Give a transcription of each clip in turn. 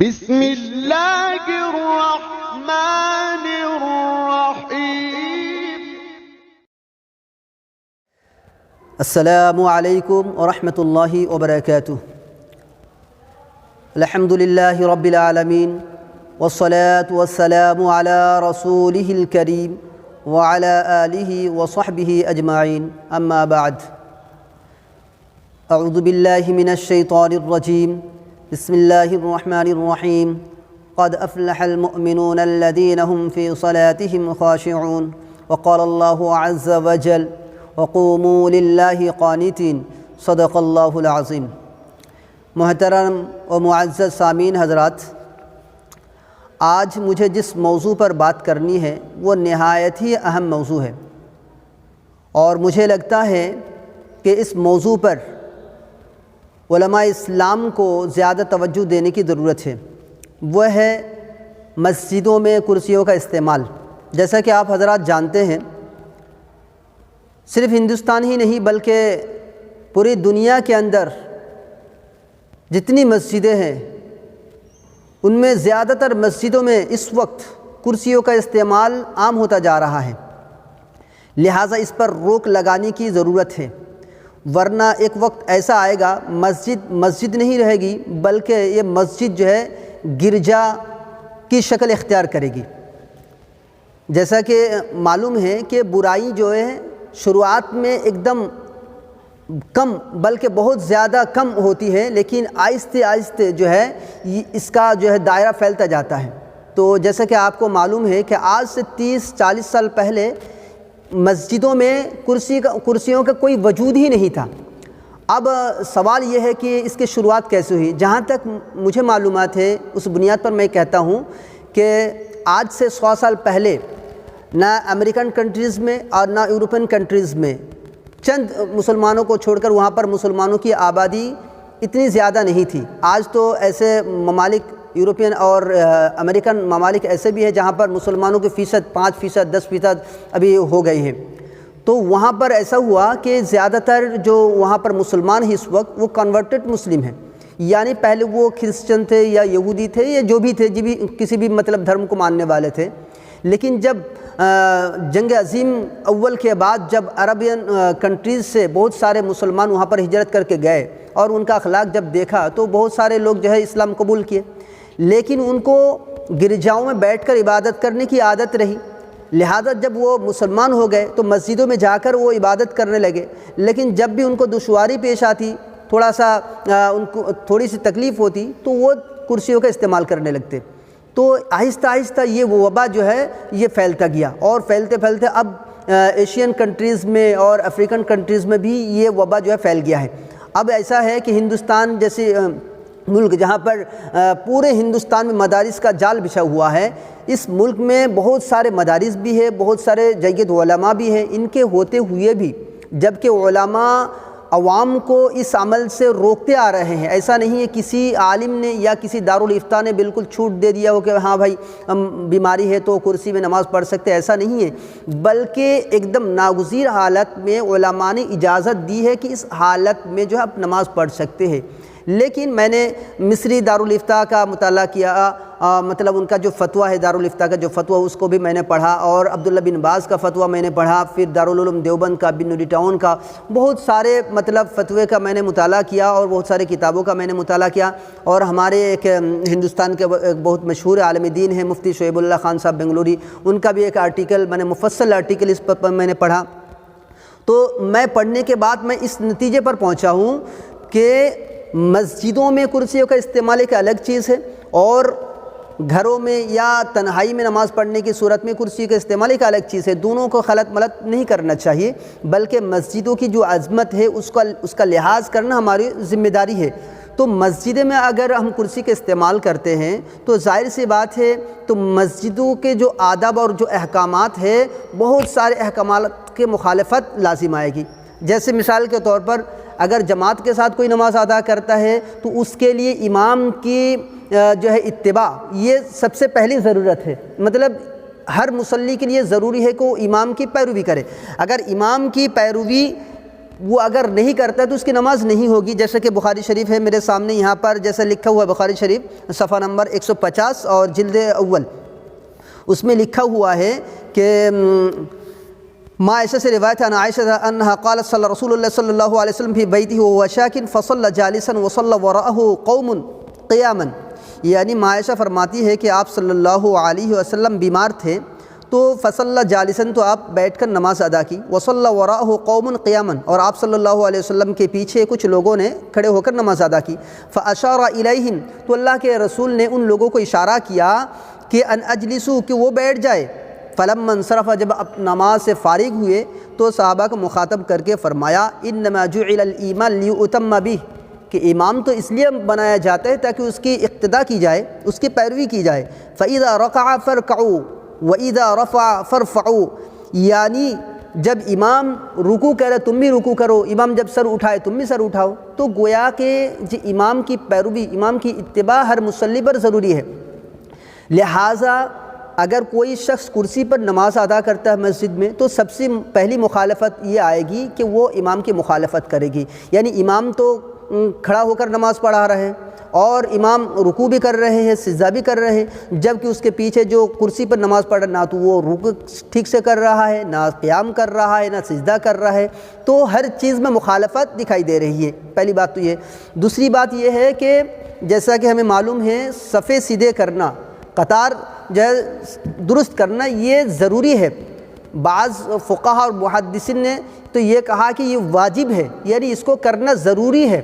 بسم اللہ الرحمن الرحیم۔ السلام علیکم ورحمۃ اللہ وبرکاتہ۔ الحمد للہ رب العالمین والصلاة والسلام علی رسولہ الکریم وعلی آلہ وصحبہ اجمعین، اما بعد۔ اعوذ باللہ من الشیطان الرجیم، بسم اللہ الرحمن الرحیم۔ قد افلح المؤمنون الذین هم فی صلاتهم خاشعون، وقال اللہ عز وجل وقوموا للہ قانتین، صدق اللہ العظیم۔ محترم و معزز سامعین حضرات، آج مجھے جس موضوع پر بات کرنی ہے وہ نہایت ہی اہم موضوع ہے، اور مجھے لگتا ہے کہ اس موضوع پر علماء اسلام کو زیادہ توجہ دینے کی ضرورت ہے۔ وہ ہے مسجدوں میں کرسیوں کا استعمال۔ جیسا کہ آپ حضرات جانتے ہیں، صرف ہندوستان ہی نہیں بلکہ پوری دنیا کے اندر جتنی مسجدیں ہیں ان میں زیادہ تر مسجدوں میں اس وقت کرسیوں کا استعمال عام ہوتا جا رہا ہے، لہٰذا اس پر روک لگانے کی ضرورت ہے، ورنہ ایک وقت ایسا آئے گا مسجد نہیں رہے گی بلکہ یہ مسجد جو ہے گرجا کی شکل اختیار کرے گی۔ جیسا کہ معلوم ہے کہ برائی جو ہے شروعات میں ایک دم کم بلکہ بہت زیادہ کم ہوتی ہے، لیکن آہستہ آہستہ جو ہے اس کا جو ہے دائرہ پھیلتا جاتا ہے۔ تو جیسا کہ آپ کو معلوم ہے کہ آج سے 30-40 سال پہلے مسجدوں میں کرسیوں کا کوئی وجود ہی نہیں تھا۔ اب سوال یہ ہے کہ اس کی شروعات کیسے ہوئی؟ جہاں تک مجھے معلومات ہے اس بنیاد پر میں کہتا ہوں کہ آج سے 100 سال پہلے نہ امریکن کنٹریز میں اور نہ یورپین کنٹریز میں، چند مسلمانوں کو چھوڑ کر وہاں پر مسلمانوں کی آبادی اتنی زیادہ نہیں تھی۔ آج تو ایسے ممالک یورپین اور امریکن ممالک ایسے بھی ہیں جہاں پر مسلمانوں کی فیصد 5%، 10% ابھی ہو گئی ہیں۔ تو وہاں پر ایسا ہوا کہ زیادہ تر جو وہاں پر مسلمان ہیں اس وقت وہ کنورٹڈ مسلم ہیں، یعنی پہلے وہ کرسچن تھے یا یہودی تھے یا جو بھی تھے، کسی بھی مطلب دھرم کو ماننے والے تھے۔ لیکن جب جنگ عظیم اول کے بعد جب عربین کنٹریز سے بہت سارے مسلمان وہاں پر ہجرت کر کے گئے اور ان کا اخلاق جب دیکھا تو بہت سارے لوگ جو ہے اسلام قبول کیے، لیکن ان کو گرجاؤں میں بیٹھ کر عبادت کرنے کی عادت رہی، لہذا جب وہ مسلمان ہو گئے تو مسجدوں میں جا کر وہ عبادت کرنے لگے۔ لیکن جب بھی ان کو دشواری پیش آتی، ان کو تھوڑی سی تکلیف ہوتی تو وہ کرسیوں کا استعمال کرنے لگتے۔ تو آہستہ آہستہ یہ وبا جو ہے یہ پھیلتا گیا، اور پھیلتے پھیلتے اب ایشین کنٹریز میں اور افریقن کنٹریز میں بھی یہ وبا جو ہے پھیل گیا ہے۔ اب ایسا ہے کہ ہندوستان جیسے ملک جہاں پر پورے ہندوستان میں مدارس کا جال بچھا ہوا ہے، اس ملک میں بہت سارے مدارس بھی ہیں، بہت سارے جید علماء بھی ہیں، ان کے ہوتے ہوئے بھی جبکہ علماء عوام کو اس عمل سے روکتے آ رہے ہیں۔ ایسا نہیں ہے کسی عالم نے یا کسی دارالفتاء نے بالکل چھوٹ دے دیا ہو کہ ہاں بھائی بیماری ہے تو کرسی میں نماز پڑھ سکتے، ایسا نہیں ہے، بلکہ ایک دم ناگزیر حالت میں علماء نے اجازت دی ہے کہ اس حالت میں جو ہے آپ نماز پڑھ سکتے ہیں۔ لیکن میں نے مصری دارالفتاء کا مطالعہ کیا، مطلب ان کا جو فتویٰ ہے دارالفتاء کا جو فتویٰ اس کو بھی میں نے پڑھا، اور عبداللہ بن باز کا فتویٰ میں نے پڑھا، پھر دارالعلوم دیوبند کا، بن نوری ٹاؤن کا، بہت سارے مطلب فتوے کا میں نے مطالعہ کیا اور بہت سارے کتابوں کا میں نے مطالعہ کیا۔ اور ہمارے ایک ہندوستان کے ایک بہت مشہور عالم دین ہے مفتی شعیب اللہ خان صاحب بنگلوری، ان کا بھی ایک آرٹیکل میں نے مفصل آرٹیکل اس پر میں نے پڑھا۔ تو میں پڑھنے کے بعد میں اس نتیجے پر پہنچا ہوں کہ مسجدوں میں کرسیوں کا استعمال ایک الگ چیز ہے، اور گھروں میں یا تنہائی میں نماز پڑھنے کی صورت میں کرسی کا استعمال ایک الگ چیز ہے۔ دونوں کو خلط ملط نہیں کرنا چاہیے، بلکہ مسجدوں کی جو عظمت ہے اس کا لحاظ کرنا ہماری ذمہ داری ہے۔ تو مسجد میں اگر ہم کرسی کا استعمال کرتے ہیں تو ظاہر سی بات ہے تو مسجدوں کے جو آداب اور جو احکامات ہے بہت سارے احکامات کے مخالفت لازم آئے گی۔ جیسے مثال کے طور پر اگر جماعت کے ساتھ کوئی نماز ادا کرتا ہے تو اس کے لیے امام کی جو ہے اتباع یہ سب سے پہلی ضرورت ہے، مطلب ہر مصلی کے لیے ضروری ہے کہ وہ امام کی پیروی کرے۔ اگر امام کی پیروی وہ اگر نہیں کرتا ہے تو اس کی نماز نہیں ہوگی. جیسا کہ بخاری شریف ہے میرے سامنے یہاں پر جیسا لکھا ہوا ہے بخاری شریف صفحہ نمبر 150 اور جلد اول, اس میں لکھا ہوا ہے کہ ما عائشہ سے روایت ہے عائشہ انہا قالت صلی رسول اللہ صلی اللہ علیہ وسلم فی بیتہ وهو شاکن فصلی جالسا وصلی وراءہ قوم قیاما. یعنی ما عائشہ فرماتی ہے کہ آپ صلی اللہ علیہ وسلم بیمار تھے تو فصلی جالسن تو آپ بیٹھ کر نماز ادا کی, وصلی وراءہ قوم قیاما اور آپ صلی اللہ علیہ وسلم کے پیچھے کچھ لوگوں نے کھڑے ہو کر نماز ادا کی. فاشار الیہم تو اللہ کے رسول نے ان لوگوں کو اشارہ کیا کہ ان اجلسوا کہ وہ بیٹھ جائے. فلما انصرف جب نماز سے فارغ ہوئے تو صحابہ کو مخاطب کر کے فرمایا انما جعل الامام لیؤتم بہ کہ امام تو اس لیے بنایا جاتا ہے تاکہ اس کی اقتداء کی جائے, اس کی پیروی کی جائے. فاذا رکع فرکعوا واذا رفع فرفعوا یعنی جب امام رکوع کرے تم بھی رکوع کرو, امام جب سر اٹھائے تم بھی سر اٹھاؤ. تو گویا کہ امام کی پیروی امام کی اتباع ہر مصلی پر ضروری ہے. لہٰذا اگر کوئی شخص کرسی پر نماز ادا کرتا ہے مسجد میں تو سب سے پہلی مخالفت یہ آئے گی کہ وہ امام کی مخالفت کرے گی. یعنی امام تو کھڑا ہو کر نماز پڑھا رہے ہیں اور امام رکوع بھی کر رہے ہیں سجدہ بھی کر رہے ہیں, جبکہ اس کے پیچھے جو کرسی پر نماز پڑھ رہا نہ تو وہ رکوع ٹھیک سے کر رہا ہے, نہ قیام کر رہا ہے, نہ سجدہ کر رہا ہے. تو ہر چیز میں مخالفت دکھائی دے رہی ہے. پہلی بات تو یہ. دوسری بات یہ ہے کہ جیسا کہ ہمیں معلوم ہے صفے سیدھے کرنا, قطار جو ہے درست کرنا یہ ضروری ہے. بعض فقہا اور محدثین نے تو یہ کہا کہ یہ واجب ہے, یعنی اس کو کرنا ضروری ہے.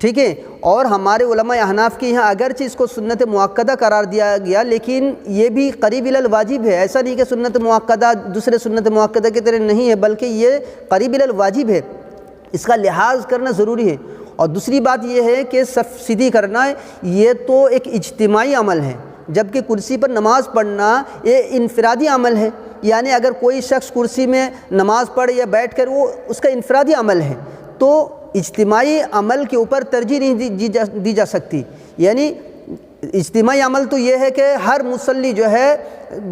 ٹھیک ہے, اور ہمارے علماء احناف کے یہاں اگرچہ اس کو سنت مؤکدہ قرار دیا گیا لیکن یہ بھی قریب الی الواجب ہے. ایسا نہیں کہ سنت مؤکدہ دوسرے سنت مؤکدہ کی طرح نہیں ہے, بلکہ یہ قریب الی الواجب ہے, اس کا لحاظ کرنا ضروری ہے. اور دوسری بات یہ ہے کہ صف سیدھی کرنا یہ تو ایک اجتماعی عمل ہے, جبکہ کرسی پر نماز پڑھنا یہ انفرادی عمل ہے. یعنی اگر کوئی شخص کرسی میں نماز پڑھے یا بیٹھ کر وہ اس کا انفرادی عمل ہے, تو اجتماعی عمل کے اوپر ترجیح نہیں دی جا سکتی. یعنی اجتماعی عمل تو یہ ہے کہ ہر مصلی جو ہے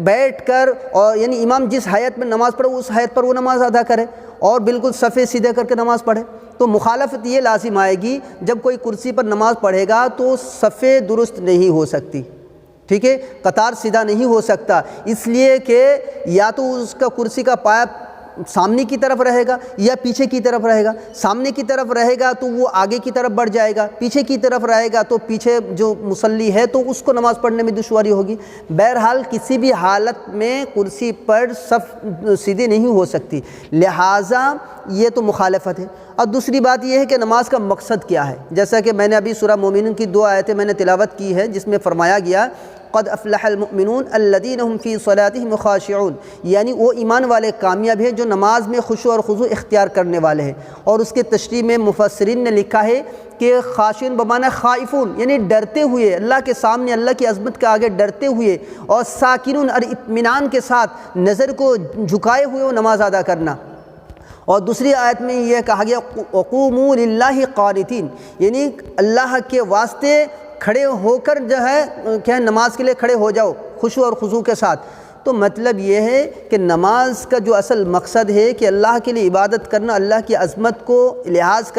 بیٹھ کر اور یعنی امام جس حیت میں نماز پڑھے اس حیت پر وہ نماز ادا کرے اور بالکل صفے سیدھے کر کے نماز پڑھے. تو مخالفت یہ لازم آئے گی جب کوئی کرسی پر نماز پڑھے گا تو صفے درست نہیں ہو سکتی. ٹھیک ہے, قطار سیدھا نہیں ہو سکتا, اس لیے کہ یا تو اس کا کرسی کا پایا سامنے کی طرف رہے گا یا پیچھے کی طرف رہے گا. سامنے کی طرف رہے گا تو وہ آگے کی طرف بڑھ جائے گا, پیچھے کی طرف رہے گا تو پیچھے جو مصلی ہے تو اس کو نماز پڑھنے میں دشواری ہوگی. بہرحال کسی بھی حالت میں کرسی پر صف سیدھی نہیں ہو سکتی, لہٰذا یہ تو مخالفت ہے. اور دوسری بات یہ ہے کہ نماز کا مقصد کیا ہے. جیسا کہ میں نے ابھی سورہ مومنون کی 2 آیتیں میں نے تلاوت کی ہے جس میں فرمایا گیا قد افلح المؤمنون الذین هم فی صلاتهم خاشعون, یعنی وہ ایمان والے کامیاب ہیں جو نماز میں خشوع اور خضوع اختیار کرنے والے ہیں. اور اس کے تشریح میں مفسرین نے لکھا ہے کہ خاشعون بمعنی خائفون یعنی ڈرتے ہوئے اللہ کے سامنے, اللہ کی عظمت کے آگے ڈرتے ہوئے, اور ساکنون اور اطمینان کے ساتھ نظر کو جھکائے ہوئے وہ نماز ادا کرنا. اور دوسری آیت میں یہ کہا گیا وقوموا للہ قانتین, یعنی اللہ کے واسطے کھڑے ہو کر جو ہے کیا نماز کے لیے کھڑے ہو جاؤ خشوع اور خضوع کے ساتھ. تو مطلب یہ ہے کہ نماز کا جو اصل مقصد ہے کہ اللہ کے لیے عبادت کرنا, اللہ کی عظمت کو لحاظ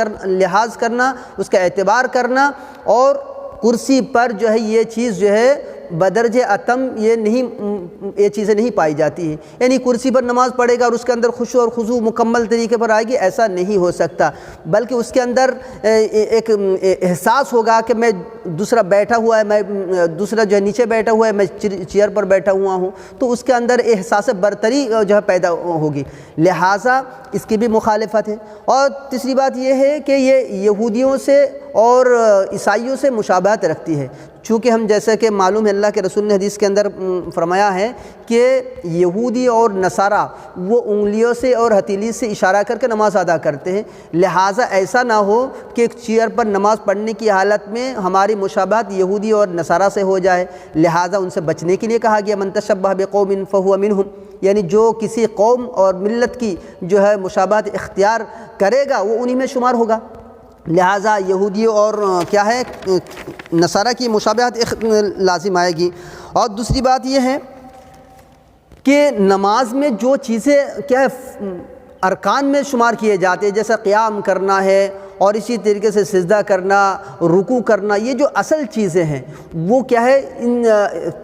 کرنا, اس کا اعتبار کرنا. اور کرسی پر جو ہے یہ چیز جو ہے بدرجہ اتم یہ چیزیں نہیں پائی جاتی ہیں. یعنی کرسی پر نماز پڑھے گا اور اس کے اندر خشوع اور خضوع مکمل طریقے پر آئے گی, ایسا نہیں ہو سکتا. بلکہ اس کے اندر ایک احساس ہوگا کہ میں دوسرا بیٹھا ہوا ہے, میں دوسرا جو ہے نیچے بیٹھا ہوا ہے, میں چیئر پر بیٹھا ہوا ہوں, تو اس کے اندر احساس برتری جو ہے پیدا ہوگی. لہٰذا اس کی بھی مخالفت ہے. اور تیسری بات یہ ہے کہ یہ یہودیوں سے اور عیسائیوں سے مشابہت رکھتی ہے, چونکہ ہم جیسا کہ معلوم ہے اللہ کے رسول نے حدیث کے اندر فرمایا ہے کہ یہودی اور نصارہ وہ انگلیوں سے اور ہتھیلی سے اشارہ کر کے نماز ادا کرتے ہیں. لہٰذا ایسا نہ ہو کہ ایک چیئر پر نماز پڑھنے کی حالت میں ہماری مشابہت یہودی اور نصارہ سے ہو جائے. لہٰذا ان سے بچنے کے لیے کہا گیا من تشبہ بقوم فہو منہم, یعنی جو کسی قوم اور ملت کی جو ہے مشابہت اختیار کرے گا وہ انہی میں شمار ہوگا. لہٰذا یہودی اور کیا ہے نصارہ کی مشابہت لازم آئے گی. اور دوسری بات یہ ہے کہ نماز میں جو چیزیں کیا ہے ارکان میں شمار کیے جاتے ہیں، جیسا قیام کرنا ہے اور اسی طریقے سے سجدہ کرنا، رکوع کرنا، یہ جو اصل چیزیں ہیں وہ کیا ہے، ان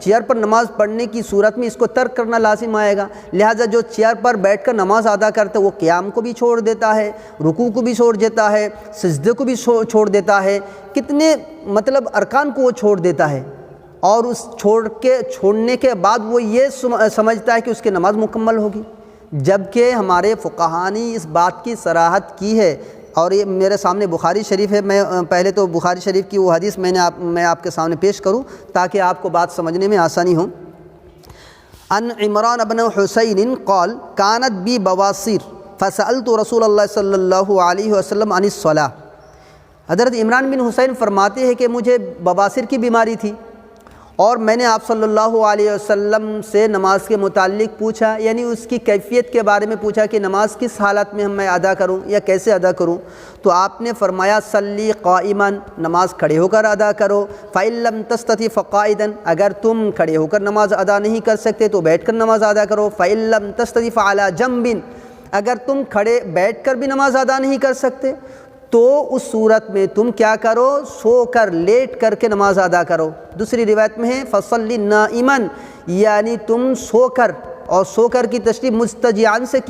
چیئر پر نماز پڑھنے کی صورت میں اس کو ترک کرنا لازم آئے گا۔ لہٰذا جو چیئر پر بیٹھ کر نماز ادا کرتا ہے وہ قیام کو بھی چھوڑ دیتا ہے، رکوع کو بھی چھوڑ دیتا ہے، سجدے کو بھی چھوڑ دیتا ہے، کتنے مطلب ارکان کو وہ چھوڑ دیتا ہے، اور اس چھوڑنے کے بعد وہ یہ سمجھتا ہے کہ اس کی نماز مکمل ہوگی، جبکہ ہمارے فقہاء نے اس بات کی صراحت کی ہے، اور یہ میرے سامنے بخاری شریف ہے۔ میں پہلے تو بخاری شریف کی وہ حدیث میں آپ کے سامنے پیش کروں تاکہ آپ کو بات سمجھنے میں آسانی ہو۔ ان عمران بن حسین قال كانت بی بواسیر فسألت رسول اللہ صلی اللہ علیہ وسلم عن الصلاۃ۔ حضرت عمران بن حسین فرماتے ہیں کہ مجھے بواسیر کی بیماری تھی اور میں نے آپ صلی اللہ علیہ وسلم سے نماز کے متعلق پوچھا، یعنی اس کی کیفیت کے بارے میں پوچھا کہ نماز کس حالت میں میں ادا کروں یا کیسے ادا کروں، تو آپ نے فرمایا صلی قائما، نماز کھڑے ہو کر ادا کرو، فإن لم تستطع فقاعدا، اگر تم کھڑے ہو کر نماز ادا نہیں کر سکتے تو بیٹھ کر نماز ادا کرو، فإن لم تستطع فعلى جنب، اگر تم کھڑے بیٹھ کر بھی نماز ادا نہیں کر سکتے تو اس صورت میں تم کیا کرو، سو کر لیٹ کر کے نماز ادا کرو۔ دوسری روایت میں ہے فصلی نائما، یعنی تم سو کر، اور سو کر کی تشریح مستجعان سے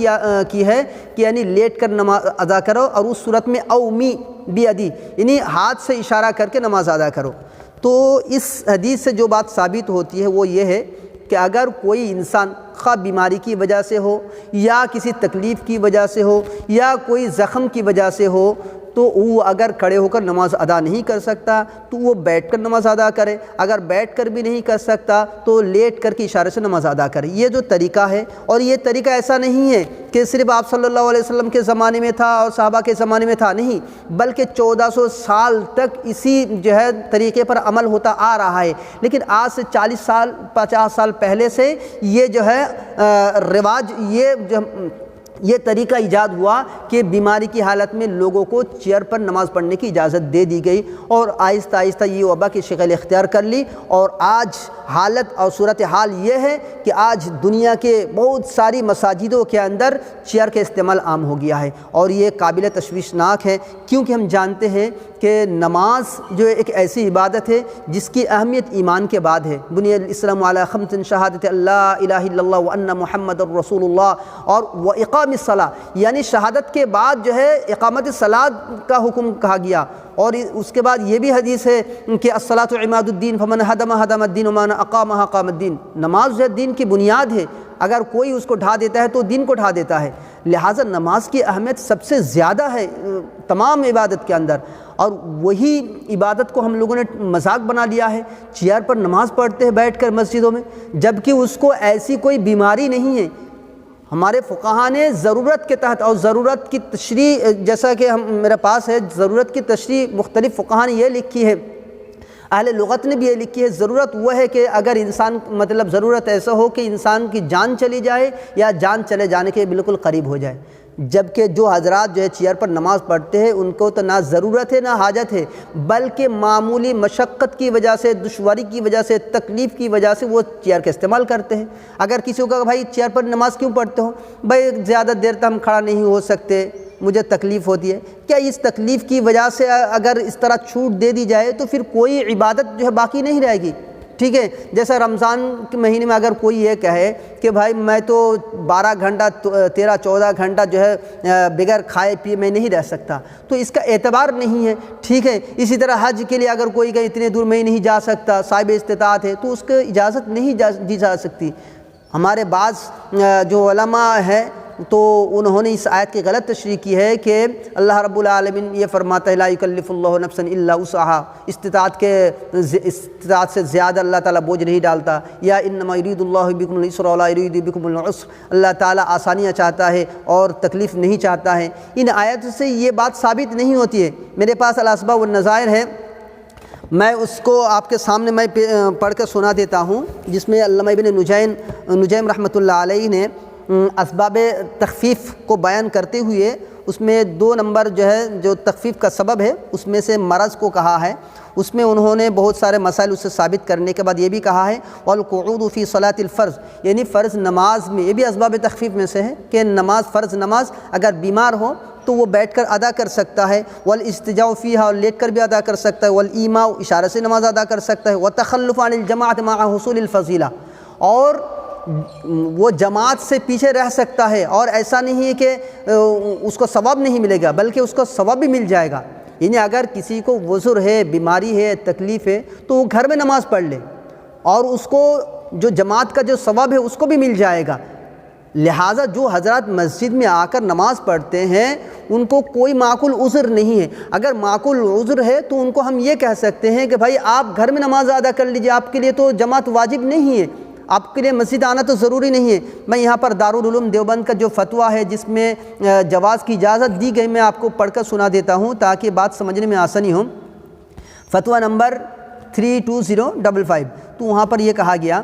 کی ہے کہ یعنی لیٹ کر نماز ادا کرو، اور اس صورت میں اومی بیدی، یعنی ہاتھ سے اشارہ کر کے نماز ادا کرو۔ تو اس حدیث سے جو بات ثابت ہوتی ہے وہ یہ ہے کہ اگر کوئی انسان خواہ بیماری کی وجہ سے ہو یا کسی تکلیف کی وجہ سے ہو یا کوئی زخم کی وجہ سے ہو، تو وہ اگر کھڑے ہو کر نماز ادا نہیں کر سکتا تو وہ بیٹھ کر نماز ادا کرے، اگر بیٹھ کر بھی نہیں کر سکتا تو لیٹ کر کے اشارے سے نماز ادا کرے۔ یہ جو طریقہ ہے، اور یہ طریقہ ایسا نہیں ہے کہ صرف آپ صلی اللہ علیہ وسلم کے زمانے میں تھا اور صحابہ کے زمانے میں تھا، نہیں، بلکہ 1400 سال تک اسی جو ہے طریقے پر عمل ہوتا آ رہا ہے۔ لیکن آج سے 40 سال 50 سال پہلے سے یہ جو ہے رواج، یہ طریقہ ایجاد ہوا کہ بیماری کی حالت میں لوگوں کو چیئر پر نماز پڑھنے کی اجازت دے دی گئی، اور آہستہ آہستہ یہ وبا کی شکل اختیار کر لی، اور آج حالت اور صورتحال یہ ہے کہ آج دنیا کے بہت ساری مساجدوں کے اندر چیئر کا استعمال عام ہو گیا ہے، اور یہ قابل تشویشناک ہے، کیونکہ ہم جانتے ہیں کہ نماز جو ایک ایسی عبادت ہے جس کی اہمیت ایمان کے بعد ہے۔ بنی الاسلام علی خمس، شہادت اللہ الہ الا اللہ وان محمد الرسول اللہ، اور اقام الصلاۃ، یعنی شہادت کے بعد جو ہے اقامت صلاۃ کا حکم کہا گیا، اور اس کے بعد یہ بھی حدیث ہے کہ الصلاۃ عماد الدین فمن ہدمها ہدم الدین ومن اقامها اقام الدین، نماز جو ہے دین کی بنیاد ہے، اگر کوئی اس کو ڈھا دیتا ہے تو دین کو ڈھا دیتا ہے، لہٰذا نماز کی اہمیت سب سے زیادہ ہے تمام عبادت کے اندر، اور وہی عبادت کو ہم لوگوں نے مذاق بنا لیا ہے، چیئر پر نماز پڑھتے ہیں بیٹھ کر مسجدوں میں، جبکہ اس کو ایسی کوئی بیماری نہیں ہے۔ ہمارے فقہاء نے ضرورت کے تحت، اور ضرورت کی تشریح جیسا کہ میرے پاس ہے، ضرورت کی تشریح مختلف فقہاء نے یہ لکھی ہے، اہل لغت نے بھی یہ لکھی ہے، ضرورت وہ ہے کہ اگر انسان مطلب ضرورت ایسا ہو کہ انسان کی جان چلی جائے یا جان چلے جانے کے بالکل قریب ہو جائے، جبکہ جو حضرات جو ہے چیئر پر نماز پڑھتے ہیں ان کو تو نہ ضرورت ہے نہ حاجت ہے، بلکہ معمولی مشقت کی وجہ سے، دشواری کی وجہ سے، تکلیف کی وجہ سے وہ چیئر کا استعمال کرتے ہیں۔ اگر کسی کو کہا بھائی چیئر پر نماز کیوں پڑھتے ہو، بھائی زیادہ دیر تک ہم کھڑا نہیں ہو سکتے، مجھے تکلیف ہوتی ہے، کیا اس تکلیف کی وجہ سے اگر اس طرح چھوٹ دے دی جائے تو پھر کوئی عبادت جو ہے باقی نہیں رہے گی؟ ٹھیک ہے، جیسا رمضان کے مہینے میں اگر کوئی یہ کہے کہ بھائی میں تو 12 گھنٹہ 13-14 گھنٹہ جو ہے بغیر کھائے پیے میں نہیں رہ سکتا، تو اس کا اعتبار نہیں ہے۔ ٹھیک ہے، اسی طرح حج کے لیے اگر کوئی کہ اتنے دور میں نہیں جا سکتا، صاحب استطاعت ہے، تو اس کو اجازت نہیں دی جا سکتی۔ ہمارے بعض جو علماء ہیں تو انہوں نے اس آیت کی غلط تشریح کی ہے کہ اللہ رب العالمین یہ فرماتا ہے لا یکلف اللہ نفسا الا وسعها، استطاعت سے زیادہ اللہ تعالیٰ بوجھ نہیں ڈالتا، یا انما یرید اللہ بکم اليسر ولا یرید بکم العسر، اللہ تعالیٰ آسانیاں چاہتا ہے اور تکلیف نہیں چاہتا ہے۔ ان آیتوں سے یہ بات ثابت نہیں ہوتی ہے۔ میرے پاس الاسباب والنظائر ہے، میں اس کو آپ کے سامنے میں پڑھ کر سنا دیتا ہوں، جس میں علامہ ابن نجیم رحمۃ اللہ علیہ نے اسباب تخفیف کو بیان کرتے ہوئے اس میں 2 نمبر جو ہے جو تخفیف کا سبب ہے اس میں سے مرض کو کہا ہے، اس میں انہوں نے بہت سارے مسائل اسے ثابت کرنے کے بعد یہ بھی کہا ہے والقعود فی صلاۃ الفرض، یعنی فرض نماز میں، یہ بھی اسباب تخفیف میں سے ہے کہ فرض نماز اگر بیمار ہو تو وہ بیٹھ کر ادا کر سکتا ہے، والاستجاء فیہا، اور لیٹ کر بھی ادا کر سکتا ہے، والایماء، اشارے سے نماز ادا کر سکتا ہے، والتخلف عن الجماعۃ مع حصول الفضیلہ، اور وہ جماعت سے پیچھے رہ سکتا ہے، اور ایسا نہیں ہے کہ اس کو ثواب نہیں ملے گا بلکہ اس کو ثواب بھی مل جائے گا، یعنی اگر کسی کو عذر ہے، بیماری ہے، تکلیف ہے تو وہ گھر میں نماز پڑھ لے اور اس کو جو جماعت کا جو ثواب ہے اس کو بھی مل جائے گا۔ لہٰذا جو حضرات مسجد میں آ کر نماز پڑھتے ہیں ان کو کوئی معقول عذر نہیں ہے، اگر معقول عذر ہے تو ان کو ہم یہ کہہ سکتے ہیں کہ بھائی آپ گھر میں نماز ادا کر لیجئے، آپ کے لیے تو جماعت واجب نہیں ہے، آپ کے لیے مسجد آنا تو ضروری نہیں ہے۔ میں یہاں پر دارالعلوم دیوبند کا جو فتویٰ ہے جس میں جواز کی اجازت دی گئی، میں آپ کو پڑھ کر سنا دیتا ہوں تاکہ بات سمجھنے میں آسانی ہو۔ فتویٰ نمبر 32055، تو وہاں پر یہ کہا گیا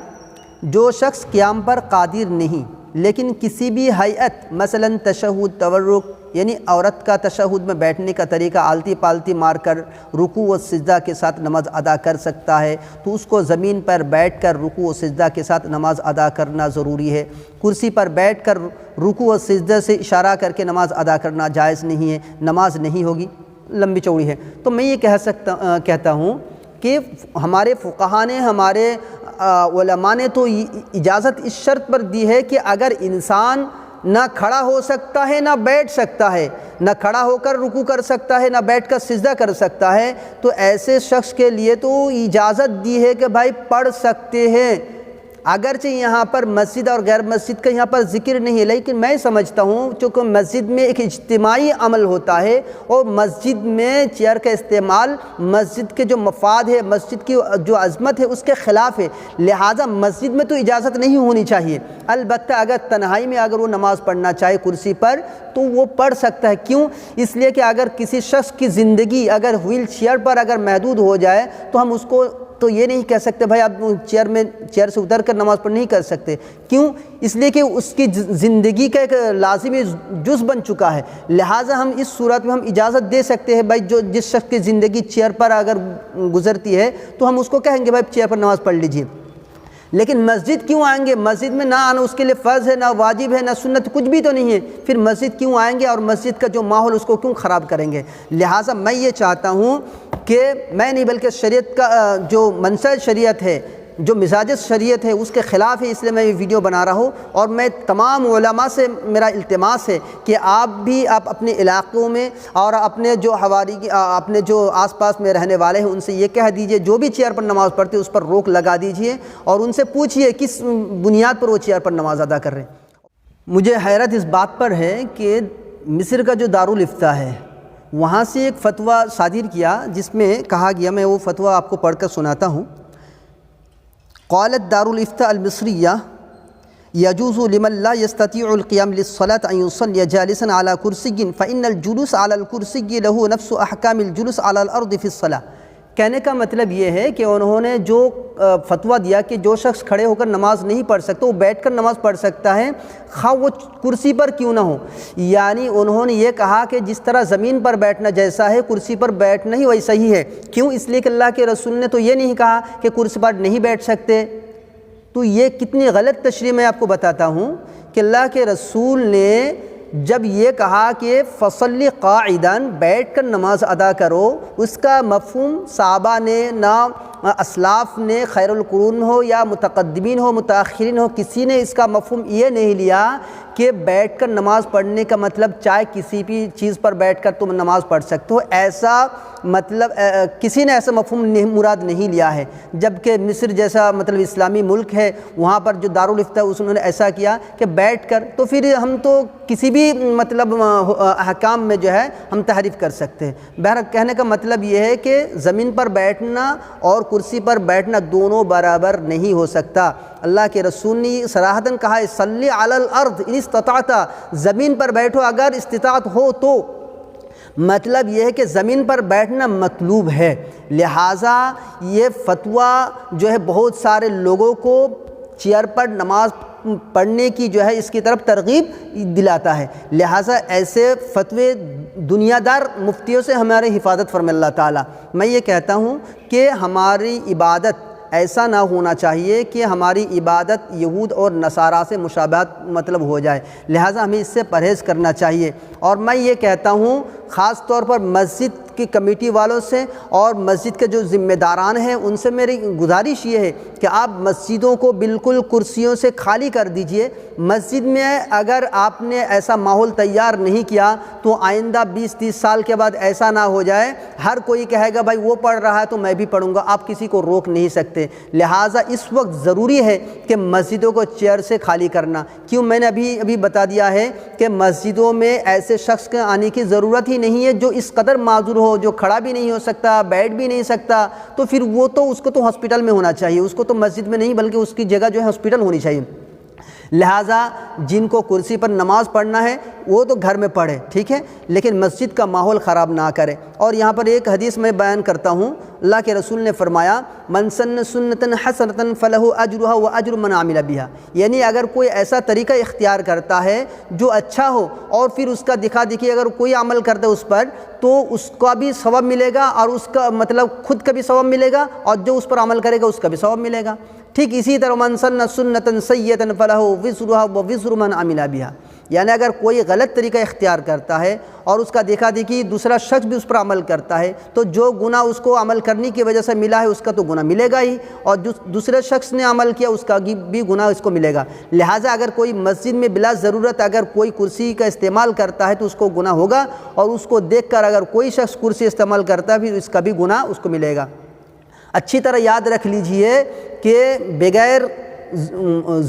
جو شخص قیام پر قادر نہیں لیکن کسی بھی ہیئت، مثلا تشہد، تورک، یعنی عورت کا تشہد میں بیٹھنے کا طریقہ آلتی پالتی مار کر رکوع و سجدہ کے ساتھ نماز ادا کر سکتا ہے تو اس کو زمین پر بیٹھ کر رکوع و سجدہ کے ساتھ نماز ادا کرنا ضروری ہے۔ کرسی پر بیٹھ کر رکوع و سجدہ سے اشارہ کر کے نماز ادا کرنا جائز نہیں ہے، نماز نہیں ہوگی، لمبی چوڑی ہے۔ تو میں یہ کہتا ہوں کہ ہمارے فقہا نے، ہمارے علماء نے تو اجازت اس شرط پر دی ہے کہ اگر انسان نہ کھڑا ہو سکتا ہے نہ بیٹھ سکتا ہے، نہ کھڑا ہو کر رکوع کر سکتا ہے نہ بیٹھ کر سجدہ کر سکتا ہے، تو ایسے شخص کے لیے تو اجازت دی ہے کہ بھائی پڑھ سکتے ہیں۔ اگرچہ یہاں پر مسجد اور غیر مسجد کا یہاں پر ذکر نہیں ہے، لیکن میں سمجھتا ہوں چونکہ مسجد میں ایک اجتماعی عمل ہوتا ہے اور مسجد میں چیئر کا استعمال مسجد کے جو مفاد ہے، مسجد کی جو عظمت ہے اس کے خلاف ہے، لہٰذا مسجد میں تو اجازت نہیں ہونی چاہیے۔ البتہ اگر تنہائی میں اگر وہ نماز پڑھنا چاہے کرسی پر تو وہ پڑھ سکتا ہے۔ کیوں؟ اس لیے کہ اگر کسی شخص کی زندگی اگر ویل چیئر پر اگر محدود ہو جائے تو ہم اس کو تو یہ نہیں کہہ سکتے بھائی آپ چیئر سے اتر کر نماز پڑھ نہیں کر سکتے۔ کیوں؟ اس لیے کہ اس کی زندگی کا ایک لازمی جز بن چکا ہے، لہٰذا ہم اس صورت میں ہم اجازت دے سکتے ہیں بھائی جس شخص کی زندگی چیئر پر اگر گزرتی ہے تو ہم اس کو کہیں گے بھائی چیئر پر نماز پڑھ لیجیے۔ لیکن مسجد کیوں آئیں گے؟ مسجد میں نہ آنا اس کے لیے فرض ہے، نہ واجب ہے، نہ سنت، کچھ بھی تو نہیں ہے، پھر مسجد کیوں آئیں گے اور مسجد کا جو ماحول اس کو کیوں خراب کریں گے؟ لہٰذا میں یہ چاہتا ہوں کہ میں نہیں بلکہ شریعت کا جو منشأ شریعت ہے، جو مزاج شریعت ہے اس کے خلاف ہے، اس لیے میں یہ ویڈیو بنا رہا ہوں، اور میں تمام علماء سے میرا التماس ہے کہ آپ اپنے علاقوں میں اور اپنے جو اپنے جو آس پاس میں رہنے والے ہیں ان سے یہ کہہ دیجئے جو بھی چیئر پر نماز پڑھتے اس پر روک لگا دیجئے اور ان سے پوچھئے کس بنیاد پر وہ چیئر پر نماز ادا کر رہے ہیں۔ مجھے حیرت اس بات پر ہے کہ مصر کا جو دارالافتاء ہے وہاں سے ایک فتویٰ صادر کیا جس میں کہا گیا، میں وہ فتویٰ آپ کو پڑھ کر سناتا ہوں۔ قالت دار الافتاء المصریہ يجوز لمن لا يستطيع القيام للصلاة أن يصلي جالسا على كرسي فإن الجلوس على الكرسي له نفس أحكام الجلوس على الأرض في الصلاة۔ کہنے کا مطلب یہ ہے کہ انہوں نے جو فتویٰ دیا کہ جو شخص کھڑے ہو کر نماز نہیں پڑھ سکتا وہ بیٹھ کر نماز پڑھ سکتا ہے، خواہ وہ کرسی پر کیوں نہ ہو، یعنی انہوں نے یہ کہا کہ جس طرح زمین پر بیٹھنا جیسا ہے کرسی پر بیٹھنا ہی ویسا ہی ہے۔ کیوں؟ اس لیے کہ اللہ کے رسول نے تو یہ نہیں کہا کہ کرسی پر نہیں بیٹھ سکتے۔ تو یہ کتنی غلط تشریح میں آپ کو بتاتا ہوں کہ اللہ کے رسول نے جب یہ کہا کہ فصلی قاعداً، بیٹھ کر نماز ادا کرو، اس کا مفہوم صحابہ نے، نہ اسلاف نے، خیر القرون ہو یا متقدمین ہو متاخرین ہو، کسی نے اس کا مفہوم یہ نہیں لیا کہ بیٹھ کر نماز پڑھنے کا مطلب چاہے کسی بھی چیز پر بیٹھ کر تم نماز پڑھ سکتے ہو، ایسا مطلب کسی نے ایسا مفہوم مراد نہیں لیا ہے۔ جبکہ مصر جیسا مطلب اسلامی ملک ہے وہاں پر جو دارالافتاء انہوں نے ایسا کیا کہ بیٹھ کر، تو پھر ہم تو کسی بھی مطلب احکام میں جو ہے ہم تحریف کر سکتے ہیں۔ بہرحال کہنے کا مطلب یہ ہے کہ زمین پر بیٹھنا اور کرسی پر بیٹھنا دونوں برابر نہیں ہو سکتا۔ اللہ کے رسول نے صراحتاً کہا ہے صلی علی الارض ان استطعت، زمین پر بیٹھو اگر استطاعت ہو تو، مطلب یہ ہے کہ زمین پر بیٹھنا مطلوب ہے۔ لہٰذا یہ فتویٰ جو ہے بہت سارے لوگوں کو چیئر پر نماز پڑھنے کی جو ہے اس کی طرف ترغیب دلاتا ہے۔ لہٰذا ایسے فتوے دنیا دار مفتیوں سے ہماری حفاظت فرمائے اللہ تعالیٰ۔ میں یہ کہتا ہوں کہ ہماری عبادت ایسا نہ ہونا چاہیے کہ ہماری عبادت یہود اور نصارہ سے مشابہت ہو جائے، لہٰذا ہمیں اس سے پرہیز کرنا چاہیے۔ اور میں یہ کہتا ہوں خاص طور پر مسجد کی کمیٹی والوں سے اور مسجد کے جو ذمہ داران ہیں ان سے میری گزارش یہ ہے کہ آپ مسجدوں کو بالکل کرسیوں سے خالی کر دیجئے۔ مسجد میں اگر آپ نے ایسا ماحول تیار نہیں کیا تو آئندہ 20-30 سال کے بعد ایسا نہ ہو جائے ہر کوئی کہے گا بھائی وہ پڑھ رہا ہے تو میں بھی پڑھوں گا، آپ کسی کو روک نہیں سکتے۔ لہٰذا اس وقت ضروری ہے کہ مسجدوں کو چیئر سے خالی کرنا۔ کیوں؟ میں نے ابھی بتا دیا ہے کہ مسجدوں میں ایسے شخص کے آنے کی ضرورت ہی نہیں ہے جو اس قدر معذور ہو، جو کھڑا بھی نہیں ہو سکتا، بیٹھ بھی نہیں سکتا، تو پھر اس کو تو ہاسپٹل میں ہونا چاہیے، اس کو تو مسجد میں نہیں بلکہ اس کی جگہ جو ہے ہاسپٹل ہونی چاہیے۔ لہٰذا جن کو کرسی پر نماز پڑھنا ہے وہ تو گھر میں پڑھے، ٹھیک ہے، لیکن مسجد کا ماحول خراب نہ کرے۔ اور یہاں پر ایک حدیث میں بیان کرتا ہوں، اللہ کے رسول نے فرمایا من سن سنتن حسنتن فلہ اجرھا واجر من عمل بھا، یعنی اگر کوئی ایسا طریقہ اختیار کرتا ہے جو اچھا ہو اور پھر اس کا دکھا دکھی اگر کوئی عمل کرتا ہے اس پر تو اس کا بھی ثواب ملے گا اور اس کا خود کا بھی ثواب ملے گا اور جو اس پر عمل کرے گا اس کا بھی ثواب ملے گا۔ ٹھیک اسی طرح من سن سنتن سیئۃ فلہ وزرھا ووزر من عمل بھا، یعنی اگر کوئی غلط طریقہ اختیار کرتا ہے اور اس کا دیکھا دیکھی دوسرا شخص بھی اس پر عمل کرتا ہے تو جو گناہ اس کو عمل کرنے کی وجہ سے ملا ہے اس کا تو گناہ ملے گا ہی، اور جو دوسرے شخص نے عمل کیا اس کا بھی گناہ اس کو ملے گا۔ لہٰذا اگر کوئی مسجد میں بلا ضرورت اگر کوئی کرسی کا استعمال کرتا ہے تو اس کو گناہ ہوگا، اور اس کو دیکھ کر اگر کوئی شخص کرسی استعمال کرتا ہے پھر اس کا بھی گناہ اس کو ملے گا۔ اچھی طرح یاد رکھ لیجئے کہ بغیر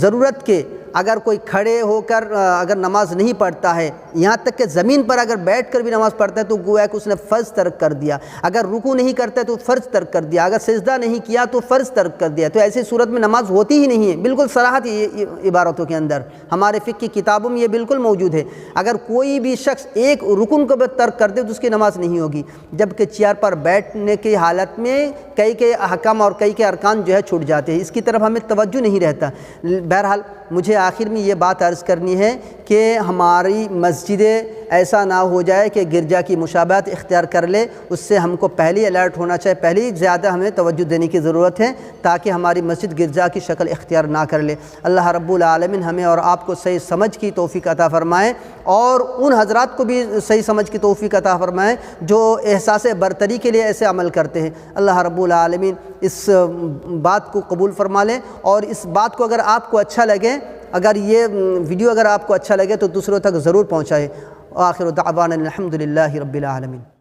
ضرورت کے اگر کوئی کھڑے ہو کر اگر نماز نہیں پڑھتا ہے، یہاں تک کہ زمین پر اگر بیٹھ کر بھی نماز پڑھتا ہے تو گویا کہ اس نے فرض ترک کر دیا، اگر رکوع نہیں کرتا ہے تو فرض ترک کر دیا، اگر سجدہ نہیں کیا تو فرض ترک کر دیا، تو ایسی صورت میں نماز ہوتی ہی نہیں ہے۔ بالکل صراحت یہ عبارتوں کے اندر ہمارے فقہ کی کتابوں میں یہ بالکل موجود ہے، اگر کوئی بھی شخص ایک رکن کو بھی ترک کر دے تو اس کی نماز نہیں ہوگی، جبکہ چیئر پر بیٹھنے کی حالت میں کئی احکام اور کئی ارکان جو ہے چھوٹ جاتے ہیں، اس کی طرف ہمیں توجہ نہیں رہتا۔ بہرحال مجھے آخر میں یہ بات عرض کرنی ہے کہ ہماری مسجدیں ایسا نہ ہو جائے کہ گرجا کی مشابہت اختیار کر لے، اس سے ہم کو پہلے الرٹ ہونا چاہیے، پہلے زیادہ ہمیں توجہ دینے کی ضرورت ہے تاکہ ہماری مسجد گرجا کی شکل اختیار نہ کر لے۔ اللہ رب العالمین ہمیں اور آپ کو صحیح سمجھ کی توفیق عطا فرمائے، اور ان حضرات کو بھی صحیح سمجھ کی توفیق عطا فرمائے جو احساس برتری کے لیے ایسے عمل کرتے ہیں۔ اللہ رب العالمین اس بات کو قبول فرما لے، اور اس بات کو اگر آپ کو اچھا لگے، اگر یہ ویڈیو اگر آپ کو اچھا لگے تو دوسروں تک ضرور پہنچائے۔ آخر دعوانا الحمد للہ رب العالمین۔